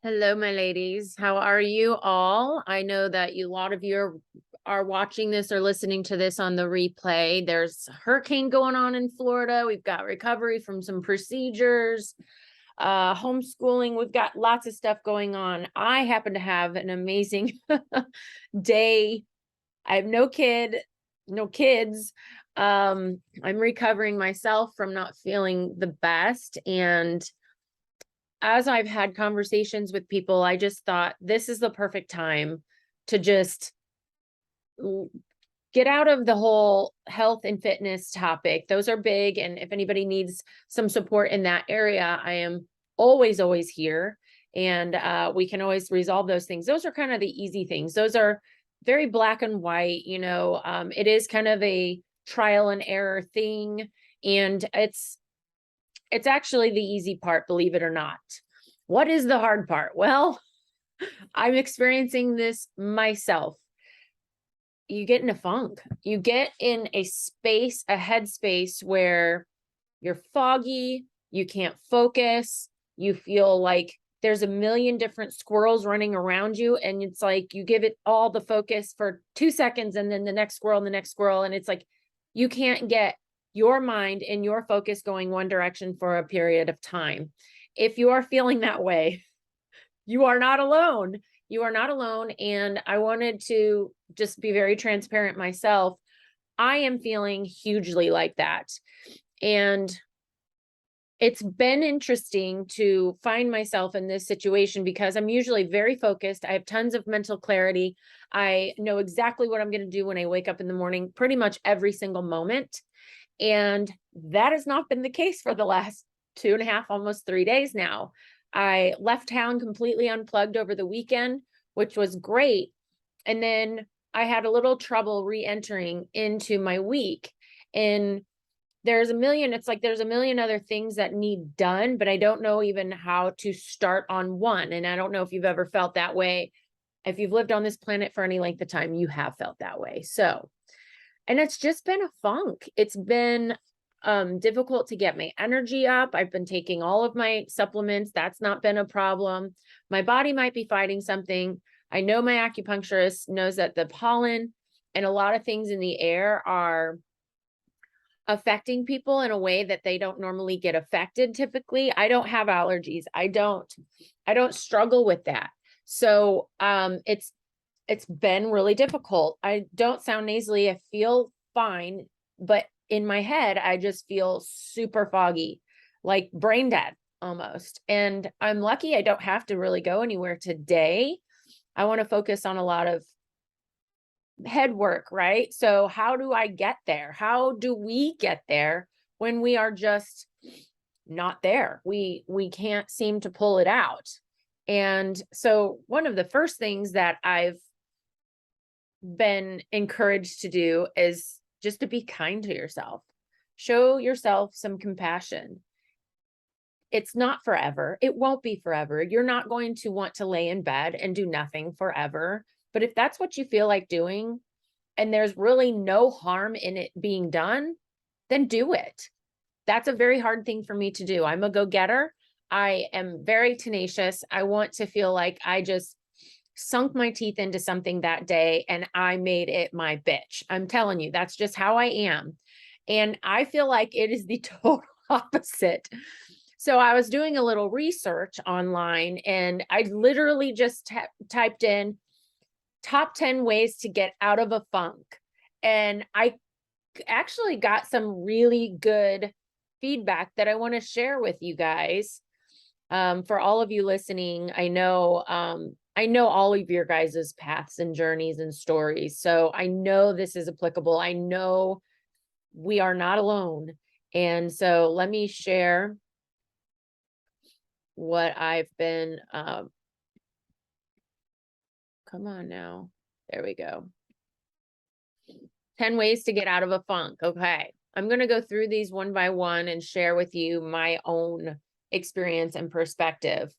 Hello, my ladies. How are you all? I know that a lot of you are watching this or listening to this on the replay. There's a hurricane going on in Florida. We've got recovery from some procedures, homeschooling. We've got lots of stuff going on. I happen to have an amazing day. I have no kids. I'm recovering myself from not feeling the best, and as I've had conversations with people, I just thought this is the perfect time to just get out of the whole health and fitness topic. Those are big. And if anybody needs some support in that area, I am always here. And we can always resolve those things. Those are kind of the easy things. Those are very black and white. It is kind of a trial and error thing. And it's actually the easy part, believe it or not. What is the hard part? Well, I'm experiencing this myself. You get in a funk. You get in a headspace where you're foggy, you can't focus, you feel like there's a million different squirrels running around you, and it's like you give it all the focus for 2 seconds, and then the next squirrel and the next squirrel, and it's like you can't get your mind and your focus going one direction for a period of time. If you are feeling that way, you are not alone. You are not alone. And I wanted to just be very transparent myself. I am feeling hugely like that. And it's been interesting to find myself in this situation because I'm usually very focused. I have tons of mental clarity. I know exactly what I'm going to do when I wake up in the morning, pretty much every single moment. And that has not been the case for the last 2.5, almost 3 days now. I left town completely unplugged over the weekend, which was great. And then I had a little trouble re-entering into my week. And there's a million other things that need done, but I don't know even how to start on one. And I don't know if you've ever felt that way. If you've lived on this planet for any length of time, you have felt that way. And it's just been a funk. It's been difficult to get my energy up. I've been taking all of my supplements. That's not been a problem. My body might be fighting something. I know my acupuncturist knows that the pollen and a lot of things in the air are affecting people in a way that they don't normally get affected typically. I don't have allergies. I don't struggle with that. So it's been really difficult. I don't sound nasally. I feel fine, but in my head, I just feel super foggy, like brain dead almost. And I'm lucky I don't have to really go anywhere today. I want to focus on a lot of head work, right? So how do I get there? How do we get there when we are just not there? We can't seem to pull it out. And so one of the first things that I've been encouraged to do is just to be kind to yourself. Show yourself some compassion. It's not forever. It won't be forever. You're not going to want to lay in bed and do nothing forever. But if that's what you feel like doing, and there's really no harm in it being done, then do it. That's a very hard thing for me to do. I'm a go-getter. I am very tenacious. I want to feel like I just sunk my teeth into something that day and I made it my bitch. I'm telling you, that's just how I am. And I feel like it is the total opposite. So I was doing a little research online and I literally just typed in top 10 ways to get out of a funk. And I actually got some really good feedback that I want to share with you guys. For all of you listening, I know all of your guys' paths and journeys and stories. So I know this is applicable. I know we are not alone. And so let me share what I've been, come on now. There we go. 10 ways to get out of a funk. Okay. I'm going to go through these one by one and share with you my own experience and perspective.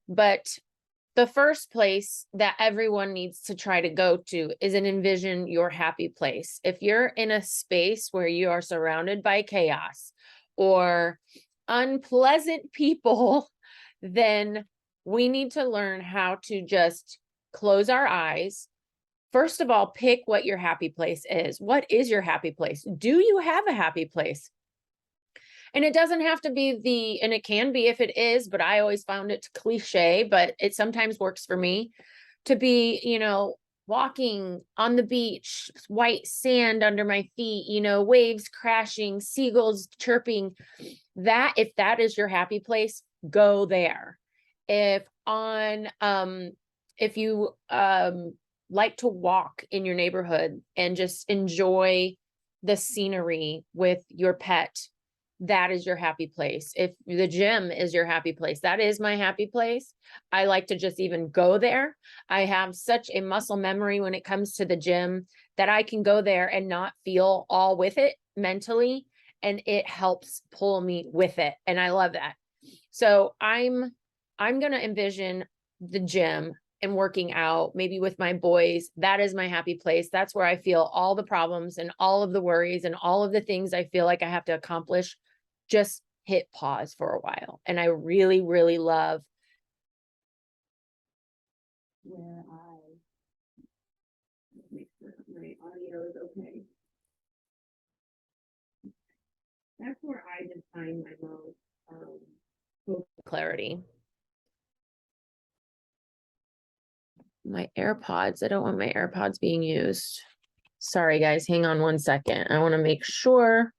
But the first place that everyone needs to try to go to is an envision your happy place. If you're in a space where you are surrounded by chaos or unpleasant people, then We need to learn how to just close our eyes. First of all, pick what your happy place is. What is your happy place? Do you have a happy place? And it doesn't have to be and it can be if it is, but I always found it cliche, but it sometimes works for me to be, walking on the beach, white sand under my feet, waves crashing, seagulls chirping. If that is your happy place, go there. If you like to walk in your neighborhood and just enjoy the scenery with your pet, that is your happy place. If the gym is your happy place, that is my happy place. I like to just even go there. I have such a muscle memory when it comes to the gym that I can go there and not feel all with it mentally, and it helps pull me with it. And I love that. So I'm going to envision the gym and working out, maybe with my boys. That is my happy place. That's where I feel all the problems and all of the worries and all of the things I feel like I have to accomplish. Just hit pause for a while. And I really, really love where make sure my audio is okay. That's where I just find my most clarity. My AirPods. I don't want my AirPods being used. Sorry, guys. Hang on one second. I want to make sure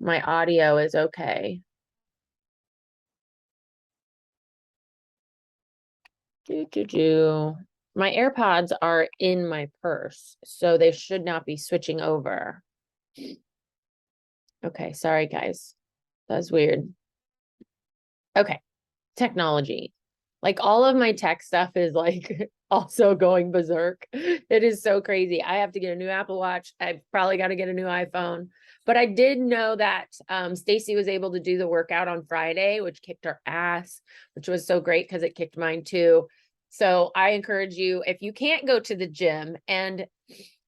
my audio is okay. My AirPods are in my purse, so they should not be switching over. Okay, sorry, guys. That's weird. Okay, technology. Like all of my tech stuff is like also going berserk. It is so crazy. I have to get a new Apple Watch. I've probably got to get a new iPhone. But I did know that Stacy was able to do the workout on Friday, which kicked her ass, which was so great because it kicked mine too. So I encourage you, if you can't go to the gym and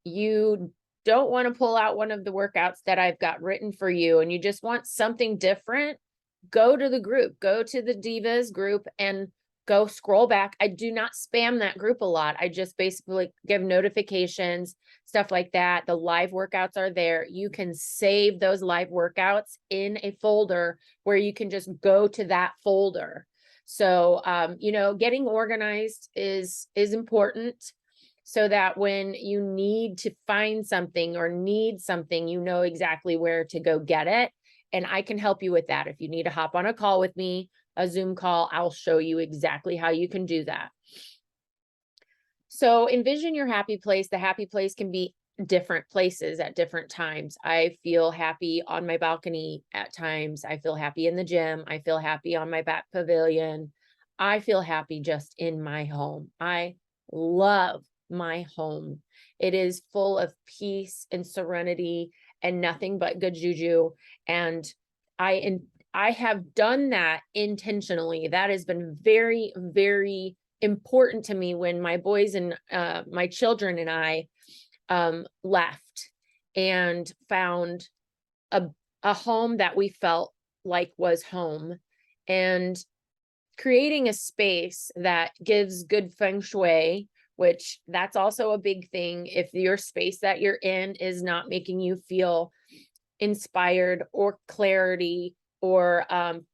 you don't want to pull out one of the workouts that I've got written for you and you just want something different, go to the group, go to the Divas group and go scroll back. I do not spam that group a lot. I just basically give notifications, stuff like that. The live workouts are there. You can save those live workouts in a folder where you can just go to that folder. So, getting organized is important so that when you need to find something or need something, you know exactly where to go get it. And I can help you with that. If you need to hop on a call with me, a Zoom call, I'll show you exactly how you can do that. So envision your happy place. The happy place can be different places at different times. I feel happy on my balcony at times. I feel happy in the gym. I feel happy on my back pavilion. I feel happy just in my home. I love my home. It is full of peace and serenity and nothing but good juju. And I have done that intentionally. That has been very, very important to me when my boys and my children and I left and found a home that we felt like was home, and creating a space that gives good feng shui, which that's also a big thing. If your space that you're in is not making you feel inspired or clarity or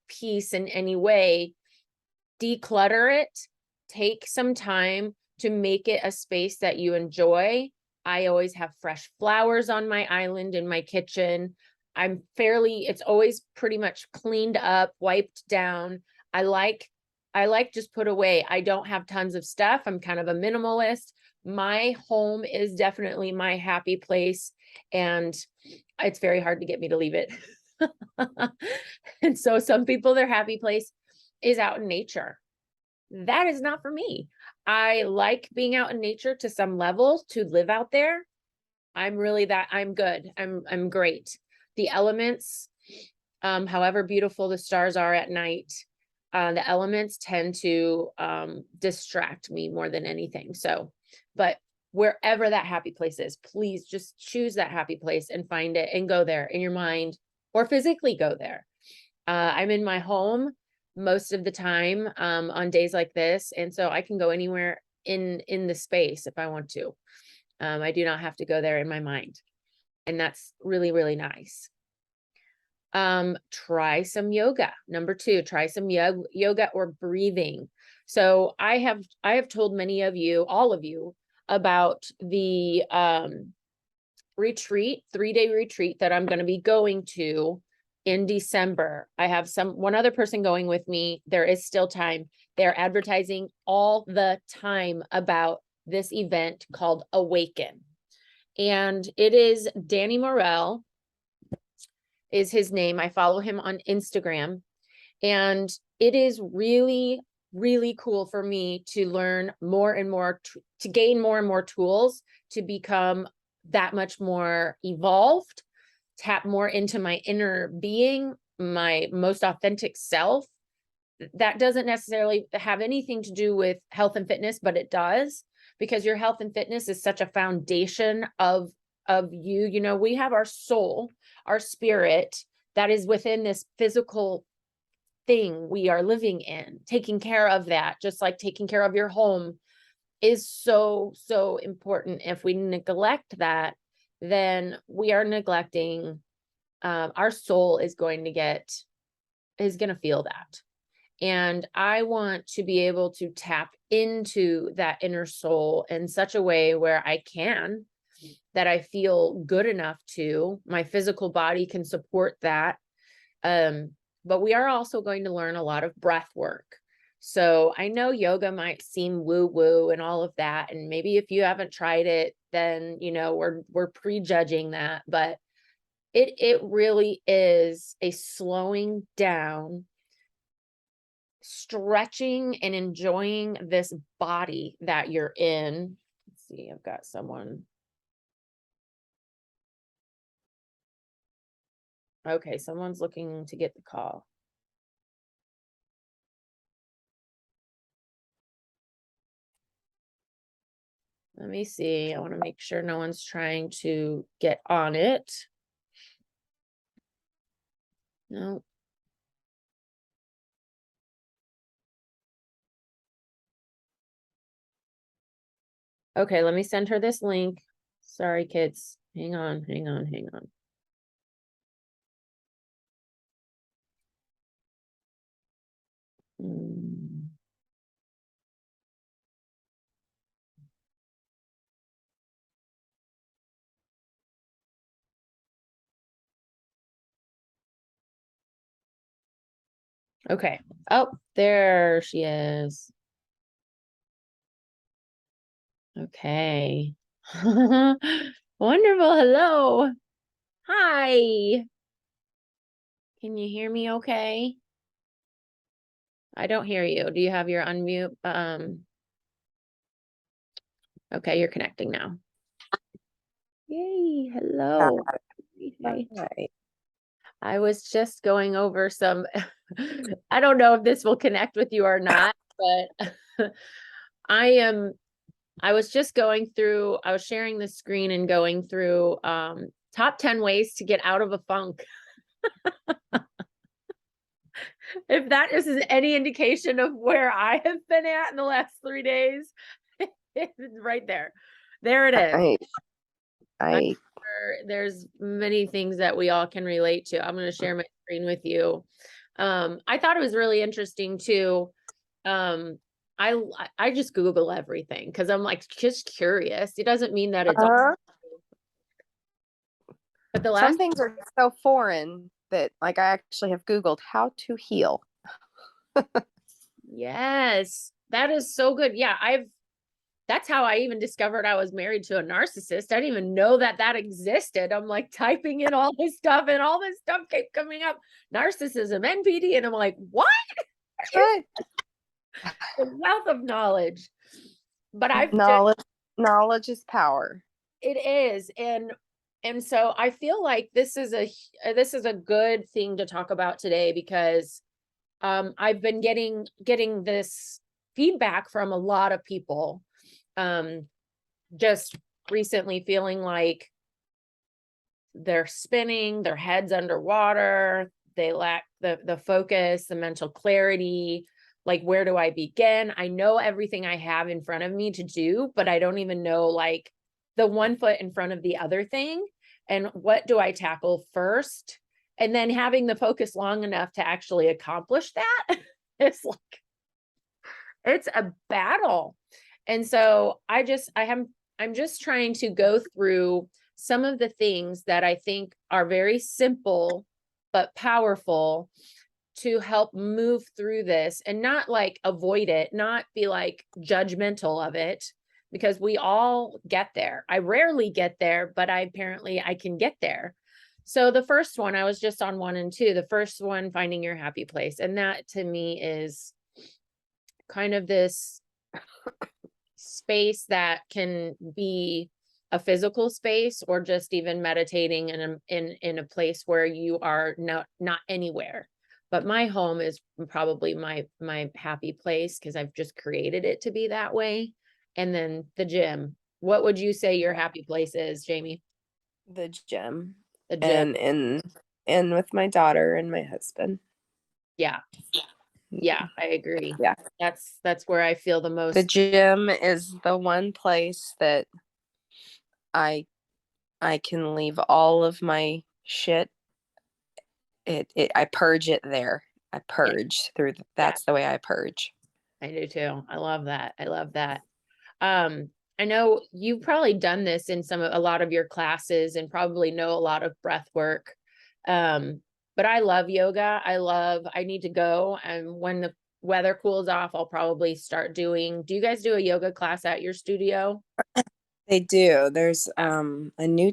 peace in any way, declutter it. Take some time to make it a space that you enjoy. I always have fresh flowers on my island in my kitchen. It's always pretty much cleaned up, wiped down. I like just put away. I don't have tons of stuff. I'm kind of a minimalist. My home is definitely my happy place, and it's very hard to get me to leave it. And so some people, their happy place is out in nature. That is not for me. I like being out in nature to some level. To live out there, I'm good. I'm great. The elements, however beautiful the stars are at night, the elements tend to distract me more than anything. So, but wherever that happy place is, please just choose that happy place and find it and go there in your mind or physically go there. I'm in my home. most of the time, on days like this. And so I can go anywhere in the space if I want to. I do not have to go there in my mind. And that's really, really nice. Try some yoga. Number 2, try some yoga or breathing. So I have told many of you, all of you, about the retreat, 3-day retreat that I'm going to be going to in December. I have one other person going with me. There is still time. They're advertising all the time about this event called Awaken. And it is Danny Morell is his name. I follow him on Instagram. And it is really, really cool for me to learn more and more, to gain more and more tools to become that much more evolved, tap more into my inner being, my most authentic self. That doesn't necessarily have anything to do with health and fitness, but it does, because your health and fitness is such a foundation of you. You know, we have our soul, our spirit that is within this physical thing we are living in. Taking care of that, just like taking care of your home, is so, so important. If we neglect that, then we are neglecting, our soul is going to feel that. And I want to be able to tap into that inner soul in such a way where that I feel good enough to, my physical body can support that. But we are also going to learn a lot of breath work. So I know yoga might seem woo woo and all of that. And maybe if you haven't tried it, then, you know, we're prejudging that, but it really is a slowing down, stretching and enjoying this body that you're in. Let's see, I've got someone. Okay, someone's looking to get the call. Let me see. I want to make sure no one's trying to get on it. No. Okay, let me send her this link. Sorry, kids. Hang on. Mm. Okay. Oh, there she is. Okay. Wonderful. Hello. Hi. Can you hear me okay? I don't hear you. Do you have your unmute? Okay, you're connecting now. Yay. Hello. Hi. I was just going over some, I don't know if this will connect with you or not, but I was just going through, I was sharing the screen and going through top 10 ways to get out of a funk. If that is any indication of where I have been at in the last 3 days, it's right there. There it is. I'm sure there's many things that we all can relate to. I'm going to share my screen with you. I thought it was really interesting too. I just Google everything because I'm like just curious. It doesn't mean that it's all. But some things are so foreign that like I actually have Googled how to heal. Yes, that is so good. Yeah, that's how I even discovered I was married to a narcissist. I didn't even know that existed. I'm like typing in all this stuff and all this stuff kept coming up. Narcissism, NPD. And I'm like, what? That's right. A wealth of knowledge. But knowledge is power. It is. And so I feel like this is a good thing to talk about today because I've been getting this feedback from a lot of people just recently, feeling like they're spinning, their heads underwater, they lack the focus, the mental clarity. Like, where do I begin? I know everything I have in front of me to do, but I don't even know like the one foot in front of the other thing. And what do I tackle first? And then having the focus long enough to actually accomplish that it's like, it's a battle. And so I'm just trying to go through some of the things that I think are very simple but powerful to help move through this and not like avoid it, not be like judgmental of it, because we all get there. I rarely get there, but I can get there. So the first one, I was just on 1 and 2. The first one, finding your happy place. And that to me is kind of this space that can be a physical space or just even meditating in a place where you are not anywhere. But my home is probably my happy place because I've just created it to be that way. And then the gym. What would you say your happy place is, Jamie? The gym. The gym. And with my daughter and my husband. Yeah. Yeah, I agree. Yeah. That's where I feel the most. The gym is the one place that I can leave all of my shit. I purge it there. I purge through. That's the way I purge. I do too. I love that. I love that. I know you've probably done this in a lot of your classes and probably know a lot of breath work. But I love yoga. I need to go. And when the weather cools off, I'll probably start do you guys do a yoga class at your studio? They do. There's a new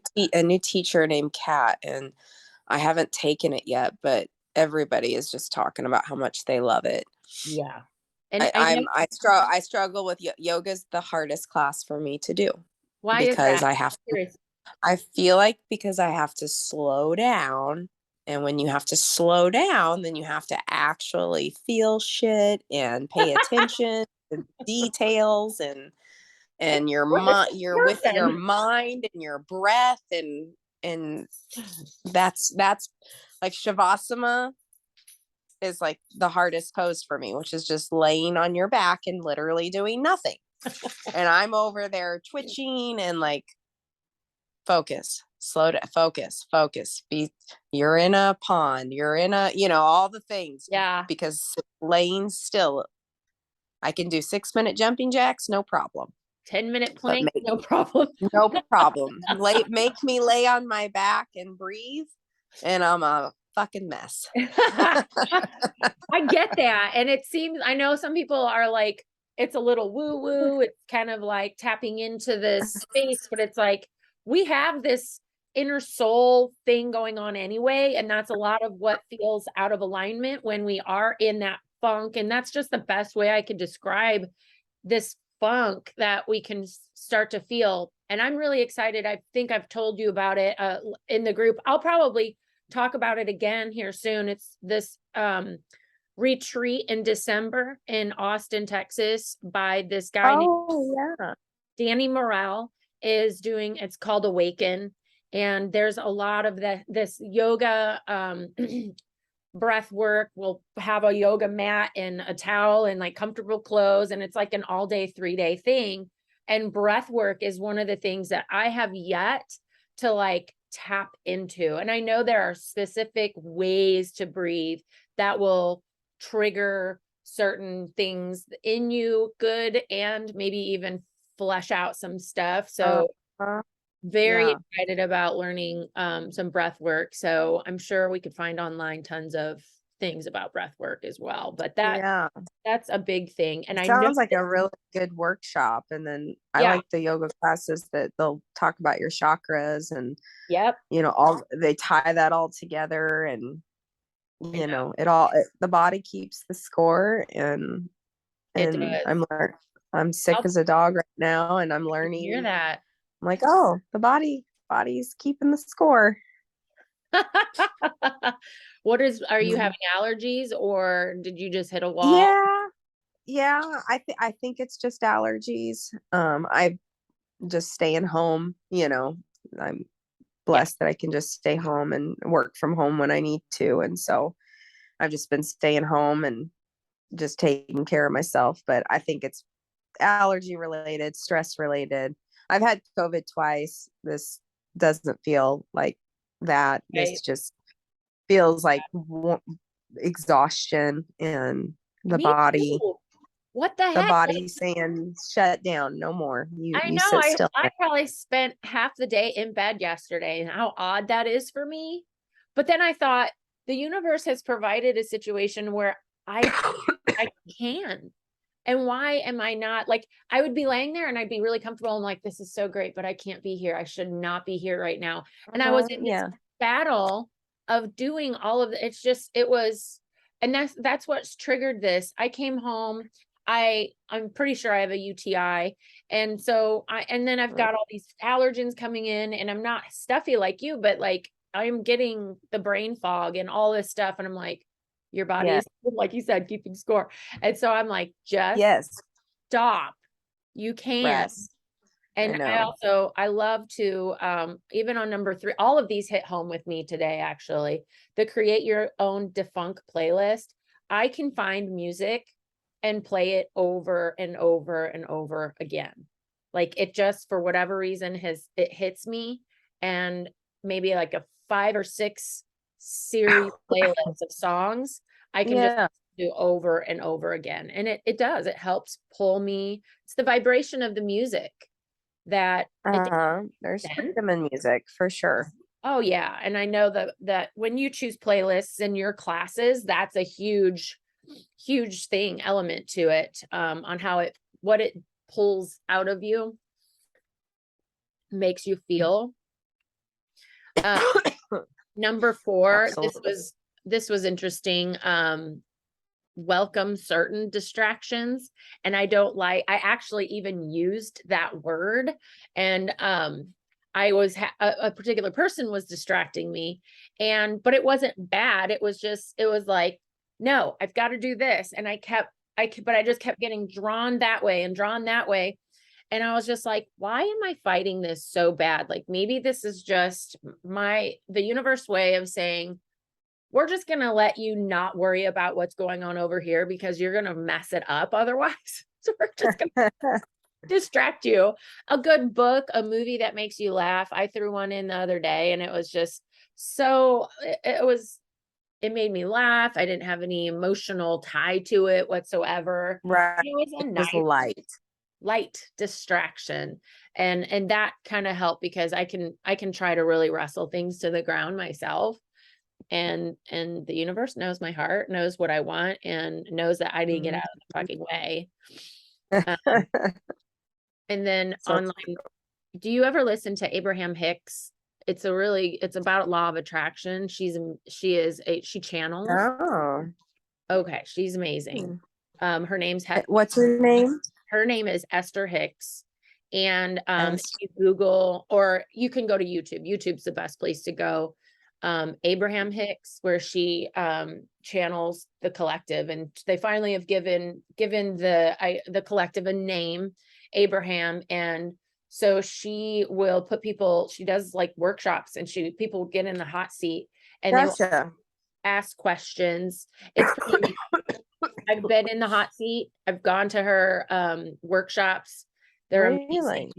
teacher named Kat, and I haven't taken it yet, but everybody is just talking about how much they love it. Yeah. And I struggle with yoga's the hardest class for me to do. Why because is that? I feel like because I have to slow down, and when you have to slow down, then you have to actually feel shit and pay attention to details and you're with your mind and your breath and that's like Shavasana is like the hardest pose for me, which is just laying on your back and literally doing nothing. And I'm over there twitching and like, focus, slow down, focus. You're in a pond, you're in all the things. Yeah. Because laying still, I can do 6-minute jumping jacks, no problem. 10-minute plank, no problem. No problem. Make me lay on my back and breathe, and I'm a fucking mess. I get that. And I know some people are like, it's a little woo woo. It's kind of like tapping into this space, but it's like, we have this inner soul thing going on anyway. And that's a lot of what feels out of alignment when we are in that funk. And that's just the best way I could describe this funk that we can start to feel. And I'm really excited. I think I've told you about it in the group. I'll probably talk about it again here soon. It's this retreat in December in Austin, Texas by this guy named Danny Morrell is doing. It's called Awaken. And there's a lot of this yoga breath work. We'll have a yoga mat and a towel and like comfortable clothes. And it's like an all day, 3-day thing. And breath work is one of the things that I have yet to like tap into. And I know there are specific ways to breathe that will trigger certain things in you, good, and maybe even flesh out some stuff. So very excited about learning some breath work. So I'm sure we could find online tons of things about breath work as well. But that's a big thing. And it sounds like a really good workshop. And then I like the yoga classes that they'll talk about your chakras and they tie that all together, and the body keeps the score, and I'm sick as a dog right now, and I'm learning. Hear that. I'm like, oh, the body's keeping the score. Are you having allergies, or did you just hit a wall? Yeah. I think it's just allergies. I just staying home, I'm blessed that I can just stay home and work from home when I need to. And so I've just been staying home and just taking care of myself. But I think it's allergy related, stress related. I've had COVID twice. This doesn't feel like that. Right. This just feels like exhaustion and the Me body, too. What the the heck? body saying shut down, no more. I You know sit still. I probably spent half the day in bed yesterday, and how odd that is for me. But then I thought the universe has provided a situation where I can. And why am I not, like, I would be laying there and I'd be really comfortable. I'm like, this is so great, but I can't be here. I should not be here right now. And I was in this Yeah. battle of doing all of it's just, it was, and that's what's triggered this. I came home. I'm pretty sure I have a UTI. And so and then I've got all these allergens coming in, and I'm not stuffy like you, but like I'm getting the brain fog and all this stuff. And I'm like, your body Yeah. is, like you said, keeping score. And so I'm like, just Yes. stop. You can. Rest. And I love to, even on number 3, all of these hit home with me today, actually. The create your own defunct playlist. I can find music and play it over and over and over again. Like it just, for whatever reason, it hits me, and maybe like a 5 or 6 series playlist of songs I can just do over and over again. And it does, it helps pull me. It's the vibration of the music that there's freedom in music for sure. Oh yeah. And I know that when you choose playlists in your classes, that's a huge element to it, on how what it pulls out of you, makes you feel. Number 4, Absolutely. this was interesting. Welcome certain distractions. And I actually even used that word. And I was a particular person was distracting me, but it wasn't bad. It was like, no, I've got to do this. And but I just kept getting drawn that way and drawn that way. And I was just like, why am I fighting this so bad? Like, maybe this is just the universe way of saying, we're just going to let you not worry about what's going on over here because you're going to mess it up otherwise. So we're just going to distract you. A good book, a movie that makes you laugh. I threw one in the other day, and it was just it made me laugh. I didn't have any emotional tie to it whatsoever. Right. It was a nice light distraction. And that kind of helped because I can try to really wrestle things to the ground myself. And the universe knows my heart, knows what I want, and knows that I need to get out of the fucking way. And then online, do you ever listen to Abraham Hicks? It's about law of attraction. She channels. Oh. Okay, she's amazing. Her name's what's her name? Her name is Esther Hicks. And if you Google, or you can go to YouTube. YouTube's the best place to go. Abraham Hicks, where she channels the collective, and they finally have given the collective a name, Abraham. And so she will put people, she does like workshops, and people get in the hot seat and they will ask questions. I've been in the hot seat. I've gone to her workshops. They're amazing.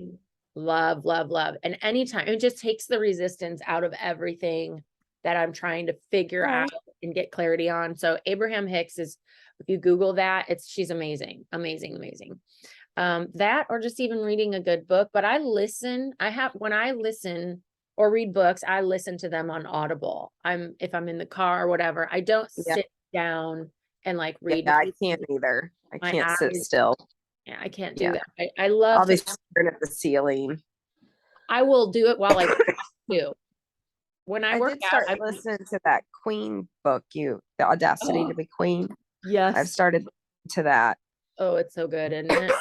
Love, love, love. And anytime, it just takes the resistance out of everything that I'm trying to figure out and get clarity on. So Abraham Hicks is, if you Google that, she's amazing, amazing, amazing. That, or just even reading a good book. But when I listen or read books, I listen to them on Audible. If I'm in the car or whatever, I don't sit down and like read. Yeah, I can't either. I can't sit still. Yeah, I can't do that. I love all this staring at the ceiling. I will do it while I do. When I work out, I listened to that Queen book, The Audacity to Be Queen. Yes. I've started to that. Oh, it's so good, isn't it?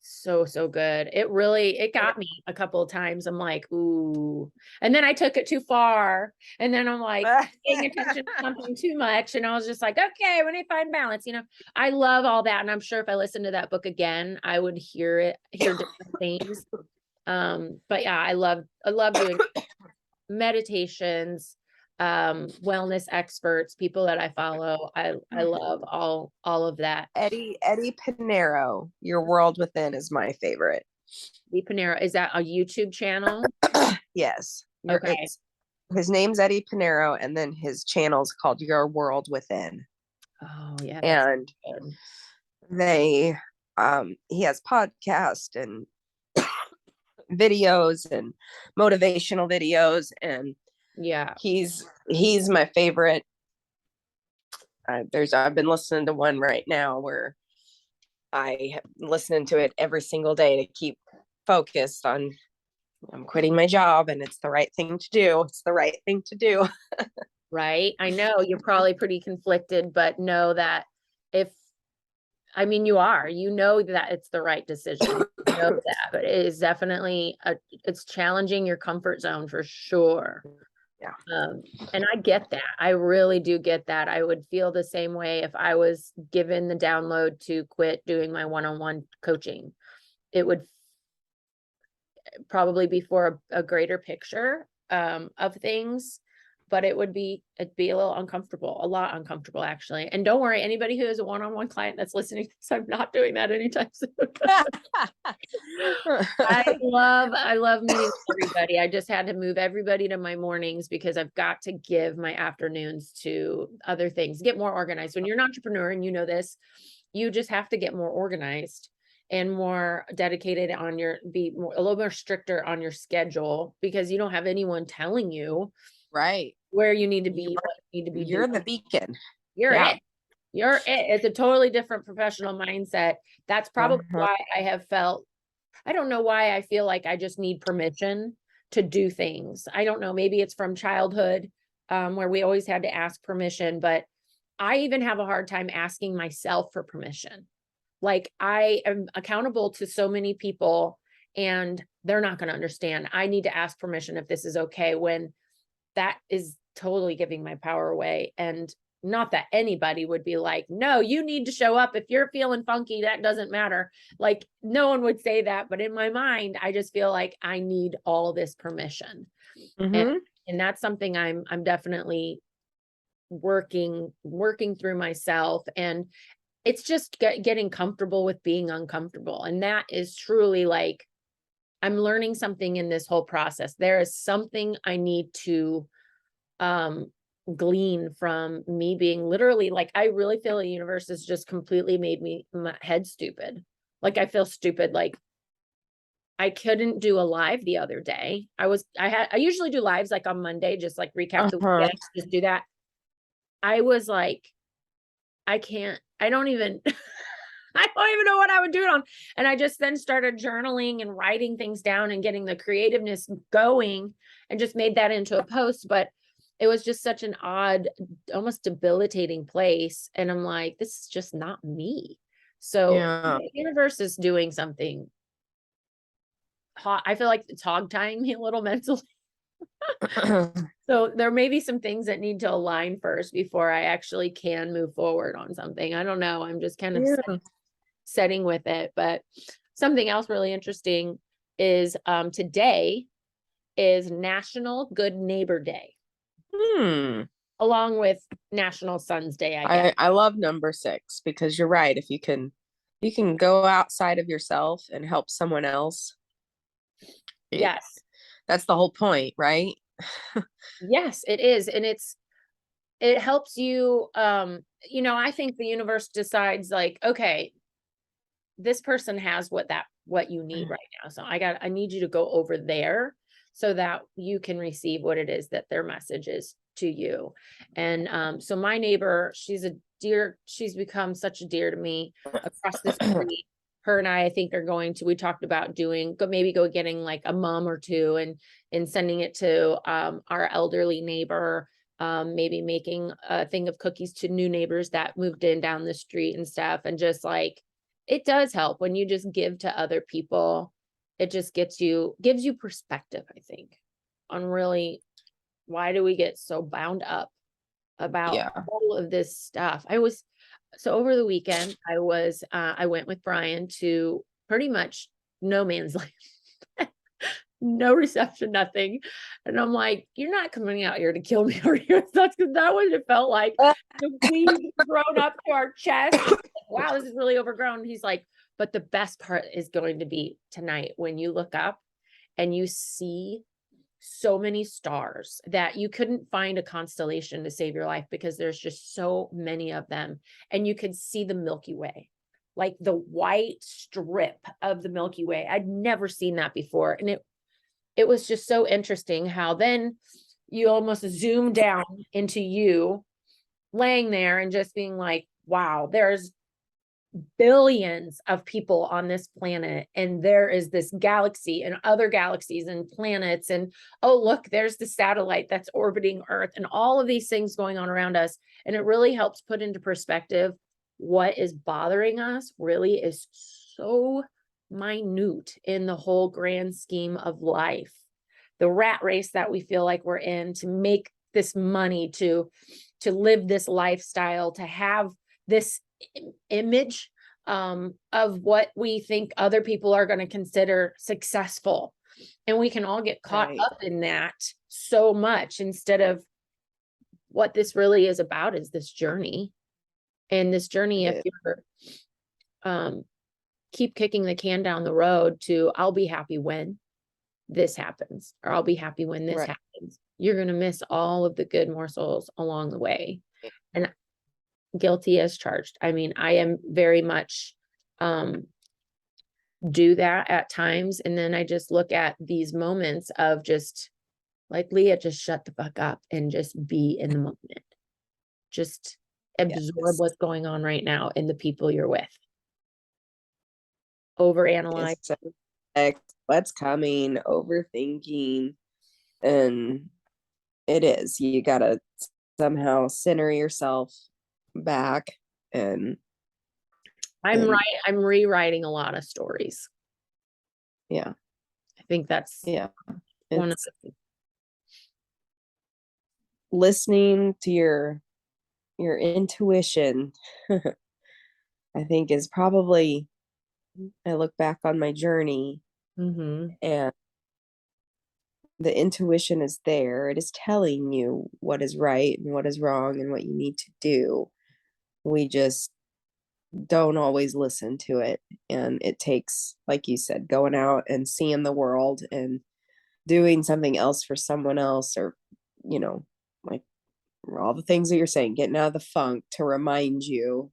So good. It got me a couple of times. I'm like, ooh. And then I took it too far. And then I'm like paying attention to something too much. And I was just like, okay, we need to find balance. I love all that. And I'm sure if I listened to that book again, I would hear different things. But yeah, I love doing meditations, wellness experts, people that I follow. I love all of that. Eddie Pinero, Your World Within is my favorite. Lee Panera, is that a YouTube channel? Yes. Okay. It's his name's Eddie Pinero, and then his channel's called Your World Within. Oh yeah, that's And good. they he has podcast and videos and motivational videos, and Yeah. he's my favorite. I've been listening to one right now where I have listening to it every single day to keep focused on I'm quitting my job and it's the right thing to do. It's the right thing to do. Right. I know you're probably pretty conflicted, but know that if, I mean, you know that it's the right decision. You know that, but it is definitely it's challenging your comfort zone for sure. Yeah. And I get that. I really do get that. I would feel the same way if I was given the download to quit doing my one-on-one coaching. It would probably be for a greater picture of things, but it'd be a little uncomfortable, a lot uncomfortable actually. And don't worry, anybody who is a one-on-one client that's listening, so I'm not doing that anytime soon. I love meeting everybody. I just had to move everybody to my mornings because I've got to give my afternoons to other things, get more organized. When you're an entrepreneur and you know this, you just have to get more organized and more dedicated on be more, a little more stricter on your schedule because you don't have anyone telling you Right. where you need to be, what you need to be You're doing. the beacon. You're Yeah. it. You're it. It's a totally different professional mindset. That's probably why I have felt, I don't know why I feel like I just need permission to do things. I don't know. Maybe it's from childhood, where we always had to ask permission, but I even have a hard time asking myself for permission. Like I am accountable to so many people and they're not going to understand. I need to ask permission if this is okay, when that is totally giving my power away. And not that anybody would be like, no, you need to show up. If you're feeling funky, that doesn't matter. Like no one would say that. But in my mind, I just feel like I need all this permission. Mm-hmm. And that's something I'm definitely working through myself. And it's just getting comfortable with being uncomfortable. And that is truly like, I'm learning something in this whole process. There is something I need to glean from me being literally like, I really feel the universe has just completely made my head stupid. Like I feel stupid. Like I couldn't do a live the other day. I usually do lives like on Monday, just like recap the weekend, just do that. I was like, I don't even I don't even know what I would do it on. And I just then started journaling and writing things down and getting the creativeness going and just made that into a post. But it was just such an odd, almost debilitating place. And I'm like, this is just not me. So the universe is doing something hot. I feel like it's hog tying me a little mentally. So there may be some things that need to align first before I actually can move forward on something. I don't know. I'm just kind of setting with it. But something else really interesting is today is National Good Neighbor Day. Along with National Sons Day, I guess. I love number 6 because you're right. If you can go outside of yourself and help someone else. Yes. That's the whole point, right? Yes, it is. And it helps you, I think the universe decides like, okay, this person has what you need right now. So I need you to go over there so that you can receive what it is that their message is to you. And so my neighbor, she's a dear, she's become such a dear to me across the street. Her and I think are going to, we talked about maybe getting like a mom or two and sending it to our elderly neighbor, maybe making a thing of cookies to new neighbors that moved in down the street and stuff. And just like, it does help when you just give to other people. It just gives you perspective, I think, on really why do we get so bound up about all of this stuff. So over the weekend, I went with Brian to pretty much no man's land. no reception, nothing. And I'm like, you're not coming out here to kill me, are you? That's that what it felt like. The weeds grown up to our chest. Like, wow, this is really overgrown. He's like, but the best part is going to be tonight when you look up and you see so many stars that you couldn't find a constellation to save your life because there's just so many of them. And you could see the Milky Way, like the white strip of the Milky Way. I'd never seen that before. And it was just so interesting how then you almost zoom down into you laying there and just being like, wow, there's billions of people on this planet, and there is this galaxy and other galaxies and planets, and oh look, there's the satellite that's orbiting Earth, and all of these things going on around us. And it really helps put into perspective what is bothering us really is so minute in the whole grand scheme of life. The rat race that we feel like we're in to make this money, to live this lifestyle, to have this image of what we think other people are going to consider successful. And we can all get caught up in that so much instead of what this really is about is this journey. And this journey, if you're keep kicking the can down the road to I'll be happy when this happens, or I'll be happy when this happens, you're going to miss all of the good morsels along the way. And guilty as charged. I mean, I am very much do that at times. And then I just look at these moments of just like Leah, just shut the fuck up and just be in the moment. Just absorb what's going on right now and the people you're with. Overanalyze. What's coming, overthinking. And it is, you gotta somehow center yourself back. And I'm rewriting a lot of stories. Yeah. I think that's one of the listening to your intuition. I think is probably, I look back on my journey and the intuition is there. It is telling you what is right and what is wrong and what you need to do. We just don't always listen to it. And it takes, like you said, going out and seeing the world and doing something else for someone else, or, you know, like all the things that you're saying, getting out of the funk to remind you,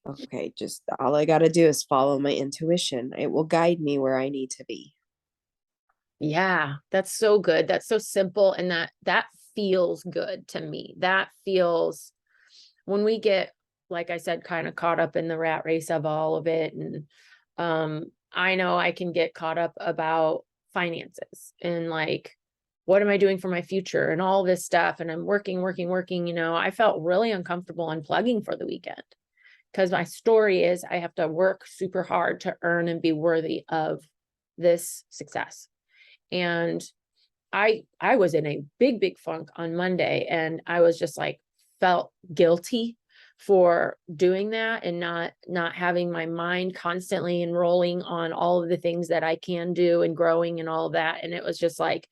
okay, just all I got to do is follow my intuition. It will guide me where I need to be. Yeah, that's so good. That's so simple. And that feels good to me. That feels, when we get, like I said, kind of caught up in the rat race of all of it. And I know I can get caught up about finances and like, what am I doing for my future and all this stuff. And I'm working, you know, I felt really uncomfortable unplugging for the weekend because my story is I have to work super hard to earn and be worthy of this success. And I was in a big funk on Monday, and I was just like, felt guilty for doing that and not having my mind constantly enrolling on all of the things that I can do and growing and all of that. And it was just like,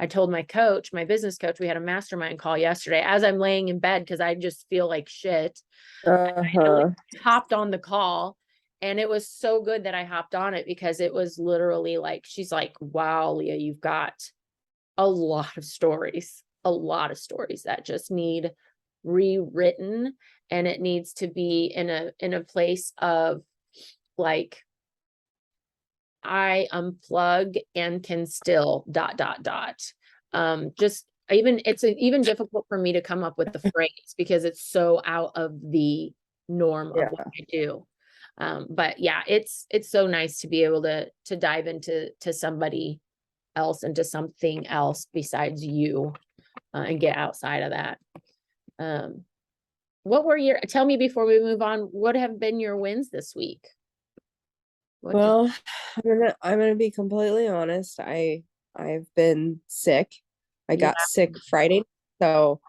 I told my coach, my business coach, we had a mastermind call yesterday as I'm laying in bed because I just feel like shit. I hopped on the call. And it was so good that I hopped on it because it was literally like, she's like, wow, Leah, you've got a lot of stories that just need rewritten. And it needs to be in a place of like, I unplug and can still ... Just even, it's even difficult for me to come up with the phrase because it's so out of the norm of what I do. But yeah, it's so nice to be able to dive into somebody else and to something else besides you, and get outside of that. Tell me before we move on, what have been your wins this week? I'm gonna be completely honest. I've been sick. I got sick Friday. So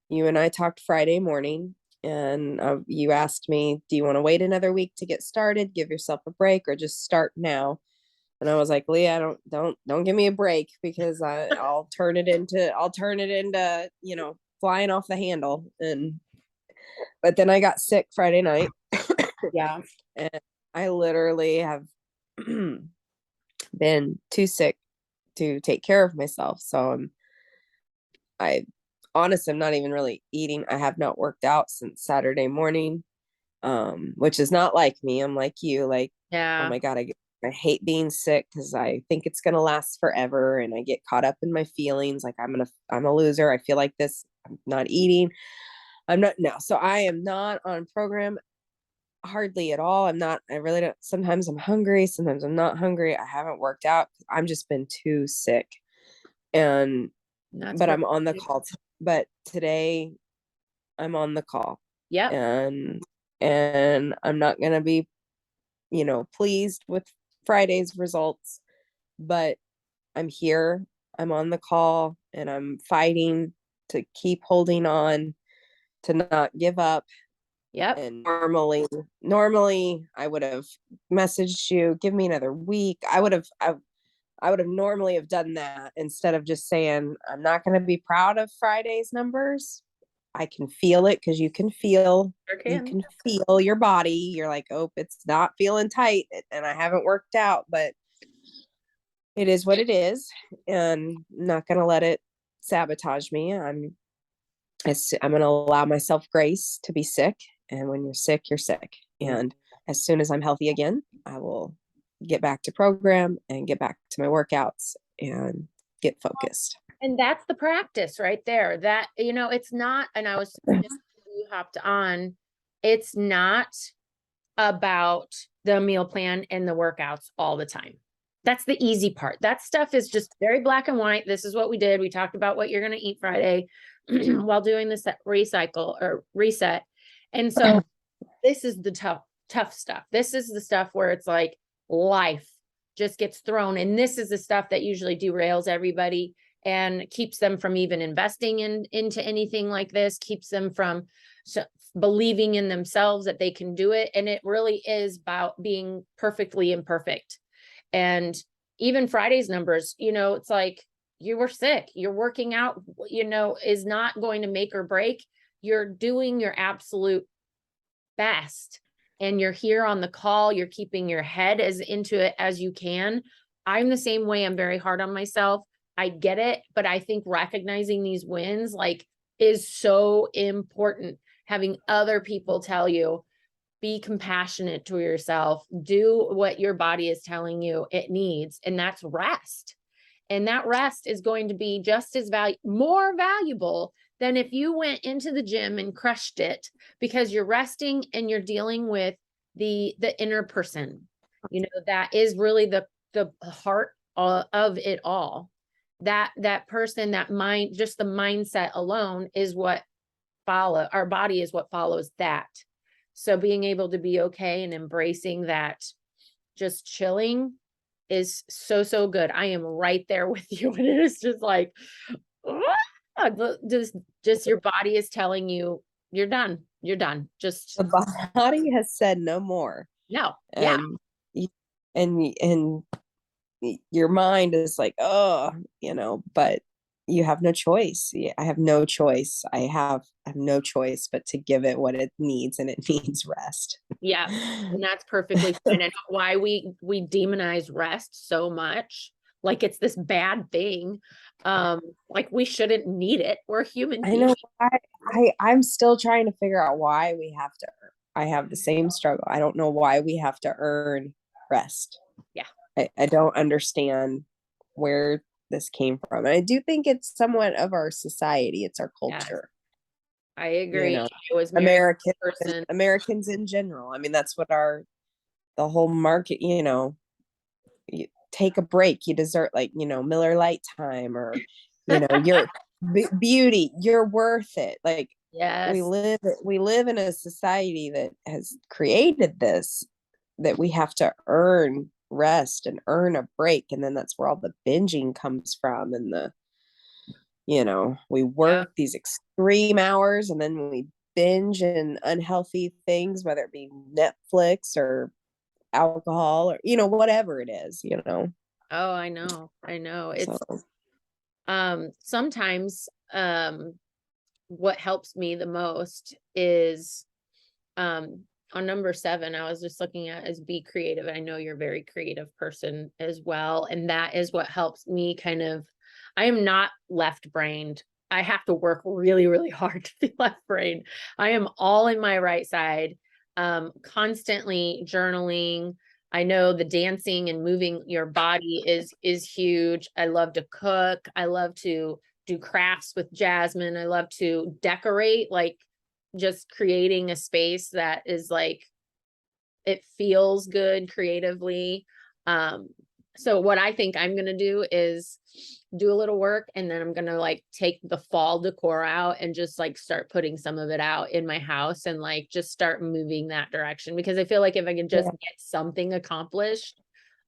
you and I talked Friday morning, and you asked me, do you want to wait another week to get started, give yourself a break, or just start now? And I was like, Leah, don't give me a break, because I'll turn it into, flying off the handle. But then I got sick Friday night, Yeah. and I literally have been too sick to take care of myself. So I honestly, I'm not even really eating. I have not worked out since Saturday morning, which is not like me. I'm like you, like, oh Yeah. my God, I hate being sick because I think it's gonna last forever, and I get caught up in my feelings, like I'm a loser. I feel like this. I'm not eating. I'm not no. So I am not on program hardly at all. I really don't. Sometimes I'm hungry, sometimes I'm not hungry. I haven't worked out. I'm just been too sick. And That's but I'm perfect. on the call. But today I'm on the call, Yep. and I'm not gonna be, pleased with Friday's results, but I'm here. I'm on the call, and I'm fighting to keep holding on, to not give up. Yep. And normally I would have messaged you, give me another week. I would have normally have done that, instead of just saying I'm not going to be proud of Friday's numbers. I can feel it, because Sure you can. can feel your body. You're like, oh, it's not feeling tight, and I haven't worked out, but it is what it is, and I'm not going to let it sabotage me. I'm going to allow myself grace to be sick. And when you're sick, you're sick. And as soon as I'm healthy again, I will get back to program and get back to my workouts and get focused. And that's the practice right there. That, it's not, and I was, you hopped on, it's not about the meal plan and the workouts all the time. That's the easy part. That stuff is just very black and white. This is what we did. We talked about what you're going to eat Friday while doing this recycle or reset. And so this is the tough stuff. This is the stuff where it's like life just gets thrown. And this is the stuff that usually derails everybody and keeps them from even investing into anything like this, keeps them from believing in themselves that they can do it. And it really is about being perfectly imperfect. And even Friday's numbers, it's like you were sick, you're working out, is not going to make or break. You're doing your absolute best, and you're here on the call, you're keeping your head as into it as you can. I'm the same way. I'm very hard on myself. I get it, but I think recognizing these wins is so important. Having other people tell you, be compassionate to yourself, do what your body is telling you it needs, and that's rest. And that rest is going to be just as more valuable than if you went into the gym and crushed it, because you're resting and you're dealing with the inner person. That is really the heart of it all. That person, that mind, just the mindset alone is what our body is what follows that. So being able to be okay and embracing that, just chilling, is so good. I am right there with you. And it is just like, just your body is telling you you're done. You're done. Just The body has said no more. no. Yeah. And and your mind is like, oh, but you have no choice. I have no choice. I have no choice but to give it what it needs, and it needs rest. Yeah. And that's perfectly fine. And why we demonize rest so much, like it's this bad thing. Like we shouldn't need it. We're human I know. beings. I'm still trying to figure out why we have to. I have the same struggle. I don't know why we have to earn rest. Yeah. I don't understand where this came from. And I do think it's somewhat of our society. It's our Yes, culture. I You agree. know, I was married American to a person. Americans in general. I mean, that's what the whole market. You take a break. You deserve, like, Miller Lite time, or your beauty. You're worth it. Like, Yes. we live in a society that has created this, that we have to earn rest and earn a break, and then that's where all the binging comes from, and we Yeah. work these extreme hours, and then we binge in unhealthy things, whether it be Netflix or alcohol or, whatever it is, Oh, I know. so. Sometimes, what helps me the most is, on number 7, I was just looking at is be creative. And I know you're a very creative person as well. And that is what helps me I am not left brained. I have to work really, really hard to be left brained. I am all in my right side, constantly journaling. I know the dancing and moving your body is huge. I love to cook. I love to do crafts with Jasmine. I love to decorate, like just creating a space that is like, it feels good creatively. So what I think I'm going to do is do a little work, and then I'm going to like take the fall decor out and just like start putting some of it out in my house and like just start moving that direction, because I feel like if I can just Yeah. get something accomplished,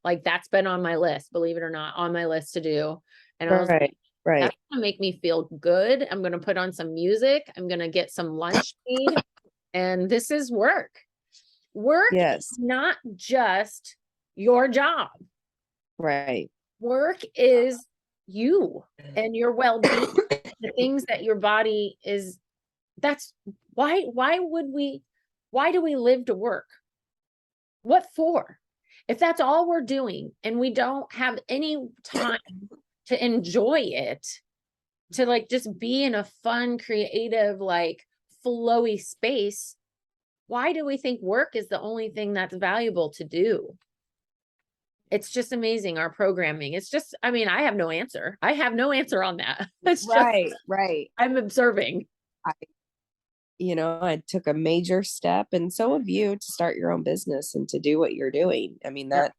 like that's been on my list, believe it or not, on my list to do. And I was like, Right. Right. that's gonna make me feel good. I'm gonna put on some music. I'm gonna get some lunch made. And this is work. Work is Yes. not just your job. Right. Work is you and your well-being, the things that your body is. That's why do we live to work? What for? If that's all we're doing and we don't have any time to enjoy it, to like just be in a fun, creative, like flowy space, why do we think work is the only thing that's valuable to do? It's just amazing, our programming. It's just, I mean, I have no answer. I have no answer on that. It's just, Right. Right. I'm observing. I, I took a major step, and so have you, to start your own business and to do what you're doing. I mean, Yeah.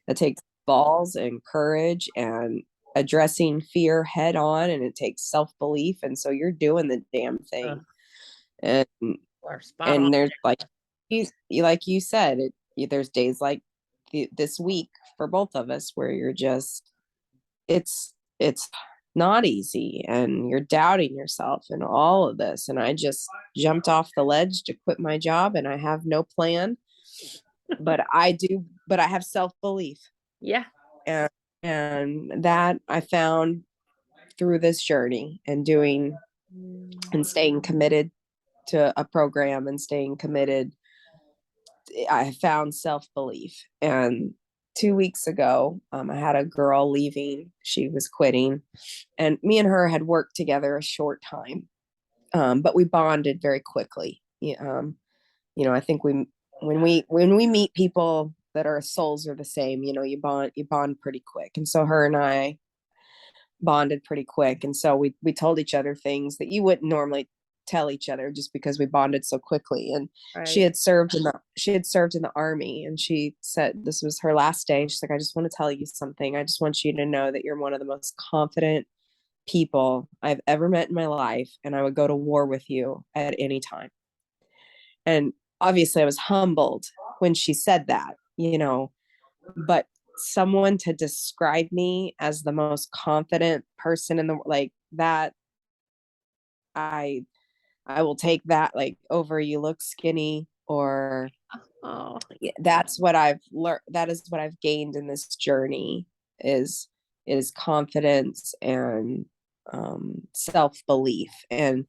that takes balls and courage and addressing fear head on, and it takes self-belief. And so you're doing the damn thing. And Are spot on. there's like you said, there's days like this week for both of us where you're just, it's not easy, and you're doubting yourself and all of this. And I just jumped off the ledge to quit my job, and I have no plan, but I have self-belief. Yeah. And that I found through this journey, and doing and staying committed to a program, and staying committed. I found self-belief. And 2 weeks ago, I had a girl leaving. She was quitting, and me and her had worked together a short time, but we bonded very quickly. I think when we meet people that our souls are the same, you bond pretty quick. And so her and I bonded pretty quick. And so we told each other things that you wouldn't normally tell each other, just because we bonded so quickly. And she Right. had served in the army, and she said this was her last day. She's like, I just want to tell you something. I just want you to know that you're one of the most confident people I've ever met in my life, and I would go to war with you at any time. And obviously I was humbled when she said that, but someone to describe me as the most confident person in the, like that, I I will take that, like, over you look skinny, or Oh, that's what I've learned. That is what I've gained in this journey, is confidence and self-belief. And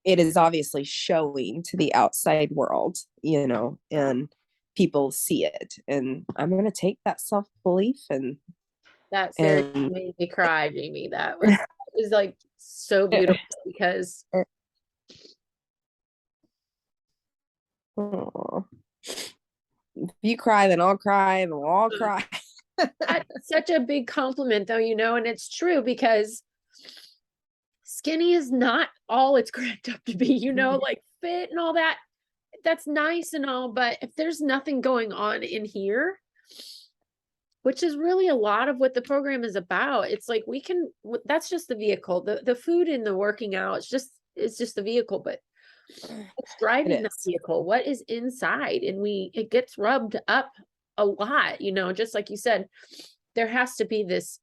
it is obviously showing to the outside world, and people see it. And I'm going to take that self-belief that seriously and made me cry, Jamie. That was like so beautiful, because Aw. If you cry, then I'll cry, and we'll all cry. that's such a big compliment though, and it's true, because skinny is not all it's cracked up to be, like fit and all that. That's nice and all, but if there's nothing going on in here, which is really a lot of what the program is about, it's like that's just the vehicle. The food and the working out, it's just the vehicle, but what's It driving the is. vehicle, what is inside, and it gets rubbed up a lot, just like you said, there has to be this